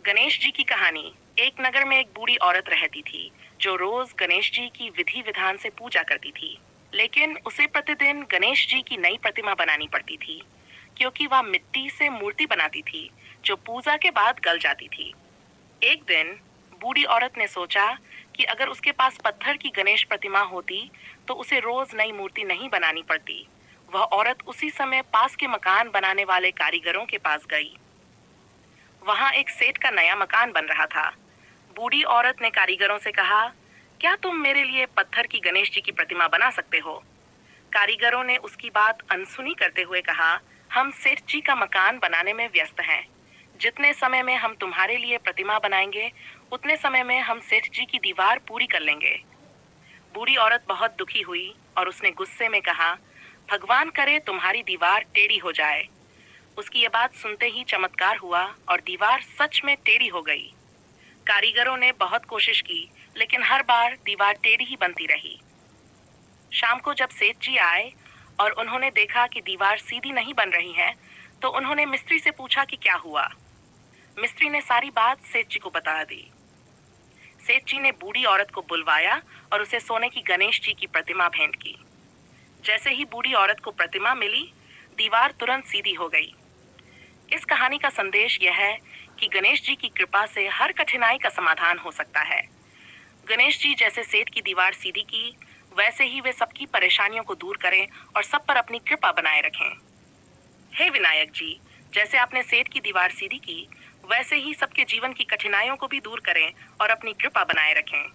गणेश जी की कहानी। एक नगर में एक बूढ़ी औरत रहती थी जो रोज गणेश जी की विधि विधान से पूजा करती थी। लेकिन उसे प्रतिदिन गणेश जी की नई प्रतिमा बनानी पड़ती थी, क्योंकि वह मिट्टी से मूर्ति बनाती थी जो पूजा के बाद गल जाती थी। एक दिन बूढ़ी औरत ने सोचा कि अगर उसके पास पत्थर की गणेश प्रतिमा होती तो उसे रोज नई मूर्ति नहीं बनानी पड़ती। वह औरत उसी समय पास के मकान बनाने वाले कारीगरों के पास गई। वहां एक सेठ का नया मकान बन रहा था। बूढ़ी औरत ने कारीगरों से कहा, क्या तुम मेरे लिए पत्थर की गणेश जी की प्रतिमा बना सकते हो? कारीगरों ने उसकी बात अनसुनी करते हुए कहा, हम सेठ जी का मकान बनाने में व्यस्त हैं। जितने समय में हम तुम्हारे लिए प्रतिमा बनाएंगे, उतने समय में हम सेठ जी की दीवार पूरी कर लेंगे। बूढ़ी औरत बहुत दुखी हुई और उसने गुस्से में कहा, भगवान करे तुम्हारी दीवार टेढ़ी हो जाए। उसकी ये बात सुनते ही चमत्कार हुआ और दीवार सच में टेढ़ी हो गई। कारीगरों ने बहुत कोशिश की, लेकिन हर बार दीवार टेढ़ी ही बनती रही। शाम को जब सेठ जी आए और उन्होंने देखा कि दीवार सीधी नहीं बन रही है, तो उन्होंने मिस्त्री से पूछा कि क्या हुआ। मिस्त्री ने सारी बात सेठ जी को बता दी। सेठ जी ने बूढ़ी औरत को बुलवाया और उसे सोने की गणेश जी की प्रतिमा भेंट की। जैसे ही बूढ़ी औरत को प्रतिमा मिली, दीवार तुरंत सीधी हो गई। इस कहानी का संदेश यह है कि गणेश जी की कृपा से हर कठिनाई का समाधान हो सकता है। गणेश जी जैसे सेठ की दीवार सीधी की, वैसे ही वे सबकी परेशानियों को दूर करें और सब पर अपनी कृपा बनाए रखें। हे विनायक जी, जैसे आपने सेठ की दीवार सीधी की, वैसे ही सबके जीवन की कठिनाइयों को भी दूर करें और अपनी कृपा बनाए रखें।